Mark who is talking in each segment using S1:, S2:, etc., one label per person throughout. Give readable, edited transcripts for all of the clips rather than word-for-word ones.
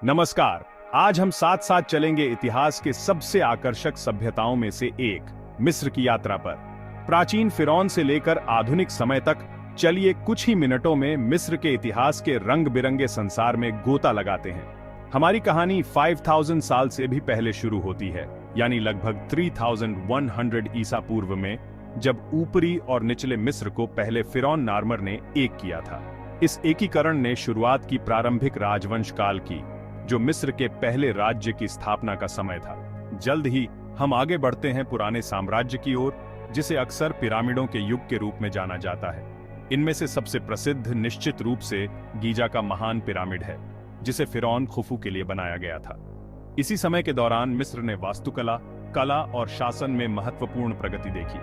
S1: नमस्कार। आज हम साथ साथ चलेंगे इतिहास के सबसे आकर्षक सभ्यताओं में से एक मिस्र की यात्रा पर। प्राचीन फिरौन से लेकर आधुनिक समय तक चलिए कुछ ही मिनटों में मिस्र के इतिहास के रंग बिरंगे संसार में गोता लगाते हैं। हमारी कहानी 5000 साल से भी पहले शुरू होती है, यानी लगभग 3100 ईसा पूर्व में, जब ऊपरी और निचले मिस्र को पहले फिरौन नार्मर ने एक किया था। इस एकीकरण ने शुरुआत की प्रारंभिक राजवंश काल की, जो मिस्र के पहले राज्य की स्थापना का समय था। जल्द ही हम आगे बढ़ते हैं पुराने साम्राज्य की ओर, जिसे अक्सर पिरामिडों के युग के रूप में जाना जाता है। इनमें से सबसे प्रसिद्ध निश्चित रूप से गीजा का महान पिरामिड है, जिसे फिरौन खुफू के लिए बनाया गया था। इसी समय के दौरान मिस्र ने वास्तुकला, कला और शासन में महत्वपूर्ण प्रगति देखी,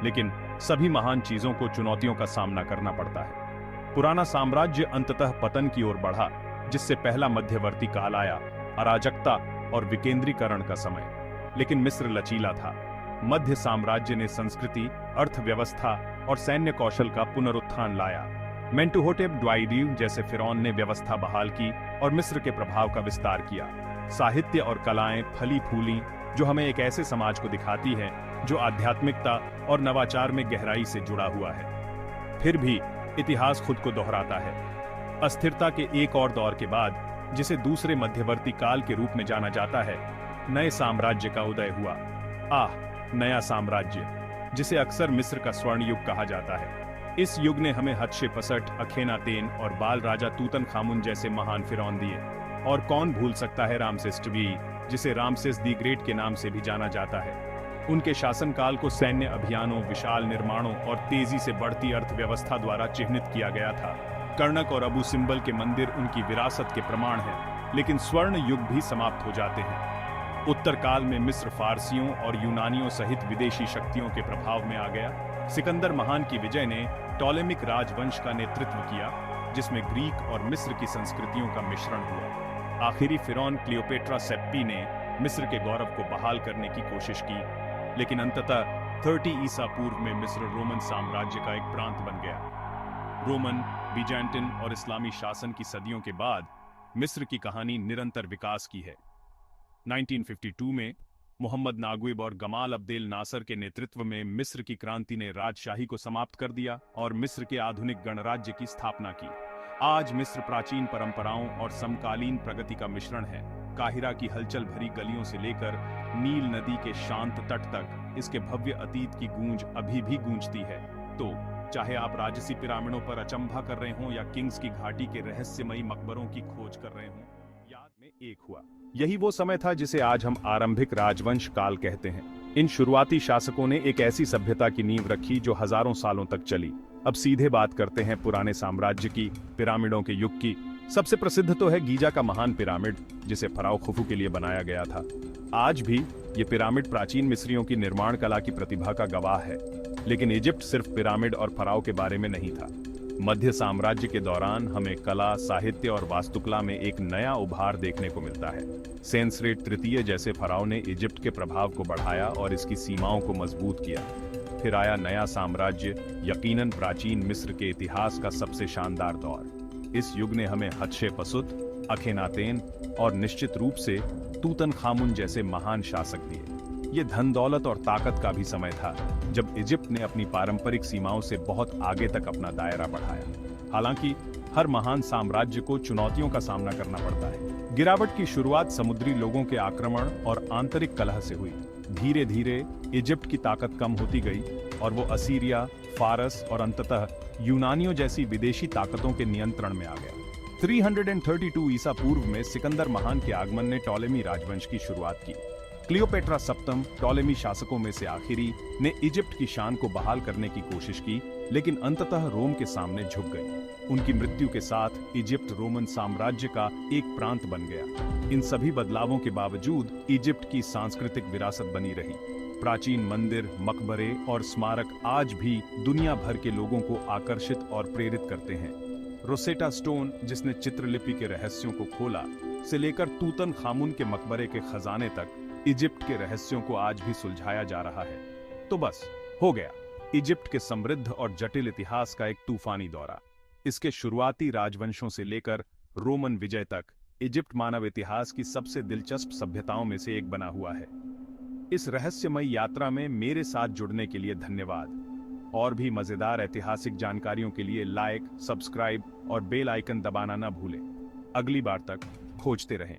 S1: लेकिन सभी महान चीजों को चुनौतियों का सामना करना पड़ता है। पुराना साम्राज्य अंततः पतन की ओर बढ़ा, जिससे पहला मध्यवर्ती काल आया, अराजकता और विकेंद्रीकरण का समय। लेकिन मिस्र लचीला था। मध्य साम्राज्य ने संस्कृति, अर्थव्यवस्था और सैन्य कौशल का पुनरुत्थान लाया। मेंटुहोटेप द्वाइडिव जैसे फिरौन ने व्यवस्था बहाल की और मिस्र के प्रभाव का विस्तार किया। साहित्य और कलाएं फली फूली, जो हमें एक ऐसे समाज को दिखाती है जो आध्यात्मिकता और नवाचार में गहराई से जुड़ा हुआ है। फिर भी इतिहास खुद को दोहराता है। अस्थिरता के एक और दौर के बाद, जिसे दूसरे मध्यवर्ती काल के रूप में जाना जाता है, नए साम्राज्य का उदय हुआ। नया साम्राज्य, जिसे अक्सर मिस्र का स्वर्ण युग कहा जाता है। इस युग ने हमें हत्शेपसट, अखेनातेन और बाल राजा तूतनखामुन जैसे महान फिरौन दिए। और कौन भूल सकता है रामसेस वी, जिसे रामसेस दी ग्रेट के नाम से भी जाना जाता है। उनके शासनकाल को सैन्य अभियानों, विशाल निर्माणों और तेजी से बढ़ती अर्थव्यवस्था द्वारा चिह्नित किया गया था। कर्णक और अबू सिम्बल के मंदिर उनकी विरासत के प्रमाण हैं, लेकिन स्वर्ण युग भी समाप्त हो जाते हैं। उत्तर काल में मिस्र फारसियों और यूनानियों सहित विदेशी शक्तियों के प्रभाव में आ गया। सिकंदर महान की विजय ने टॉलेमिक राजवंश का नेतृत्व किया, जिसमें ग्रीक और मिस्र की संस्कृतियों का मिश्रण हुआ। आखिरी फिरौन क्लियोपेट्रा सेप्पी ने मिस्र के गौरव को बहाल करने की कोशिश की, लेकिन अंततः 30 ईसा पूर्व में मिस्र रोमन साम्राज्य का एक प्रांत बन गया। रोमन, बीजांटिन और इस्लामी शासन की सदियों के बाद मिस्र की कहानी निरंतर विकास की है। 1952 में मोहम्मद नागुइब और गमाल अब्देल नासर के नेतृत्व में मिस्र की क्रांति ने राजशाही को समाप्त कर दिया और मिस्र के आधुनिक गणराज्य की स्थापना की। आज मिस्र प्राचीन परंपराओं और समकालीन प्रगति का मिश्रण है। काहिरा की हलचल भरी गलियों से लेकर नील नदी के शांत तट तक इसके भव्य अतीत की गूंज अभी भी गूंजती है। तो चाहे आप राजसी पिरामिडों पर अचंभा कर रहे हों या किंग्स की घाटी के रहस्यमयी मकबरों की खोज कर रहे हों, याद में एक हुआ। यही वो समय था जिसे आज हम आरंभिक राजवंश काल कहते हैं। इन शुरुआती शासकों ने एक ऐसी सभ्यता की नींव रखी जो हजारों सालों तक चली। अब सीधे बात करते हैं पुराने साम्राज्य की, पिरामिडों के युग की। सबसे प्रसिद्ध तो है गीजा का महान पिरामिड, जिसे फराओ खुफू के लिए बनाया गया था। आज भी ये पिरामिड प्राचीन मिस्रियों की निर्माण कला की प्रतिभा का गवाह है। लेकिन इजिप्ट सिर्फ पिरामिड और फराओ के बारे में नहीं था। मध्य साम्राज्य के दौरान हमें कला, साहित्य और वास्तुकला में एक नया उभार देखने को मिलता है। सेंसरेट तृतीय जैसे फराओ ने इजिप्ट के प्रभाव को बढ़ाया और इसकी सीमाओं को मजबूत किया। फिर आया नया साम्राज्य, यकीनन प्राचीन मिस्र के इतिहास का सबसे शानदार दौर। इस युग ने हमें हत्शेपसुत, अखेनातेन और निश्चित रूप से तूतनखामुन जैसे महान शासक दिए। ये धन दौलत और ताकत का भी समय था, जब इजिप्ट ने अपनी पारंपरिक सीमाओं से बहुत आगे तक अपना दायरा बढ़ाया। हालांकि हर महान साम्राज्य को चुनौतियों का सामना करना पड़ता है। गिरावट की शुरुआत समुद्री लोगों के आक्रमण और आंतरिक कलह से हुई। धीरे धीरे इजिप्ट की ताकत कम होती गई और वो असीरिया, फारस और अंततः यूनानियों जैसी विदेशी ताकतों के नियंत्रण में आ गया। 332 ईसा पूर्व में सिकंदर महान के आगमन ने टॉलेमी राजवंश की शुरुआत की। क्लियोपेट्रा सप्तम, टॉलेमी शासकों में से आखिरी, ने इजिप्ट की शान को बहाल करने की कोशिश की, लेकिन अंततः रोम के सामने झुक गई। उनकी मृत्यु के साथ इजिप्ट रोमन साम्राज्य का एक प्रांत बन गया। इन सभी बदलावों के बावजूद इजिप्ट की सांस्कृतिक विरासत बनी रही। प्राचीन मंदिर, मकबरे और स्मारक आज भी दुनिया भर के लोगों को आकर्षित और प्रेरित करते हैं। रोसेटा स्टोन, जिसने चित्रलिपि के रहस्यों को खोला, से लेकर तूतनखामुन के मकबरे के खजाने तक इजिप्ट के रहस्यों को आज भी सुलझाया जा रहा है। तो बस हो गया इजिप्ट के समृद्ध और जटिल इतिहास का एक तूफानी दौरा। इसके शुरुआती राजवंशों से लेकर रोमन विजय तक इजिप्ट मानव इतिहास की सबसे दिलचस्प सभ्यताओं में से एक बना हुआ है। इस रहस्यमयी यात्रा में मेरे साथ जुड़ने के लिए धन्यवाद। और भी मजेदार ऐतिहासिक जानकारियों के लिए लाइक, सब्सक्राइब और बेल आइकन दबाना ना भूलें। अगली बार तक खोजते रहें।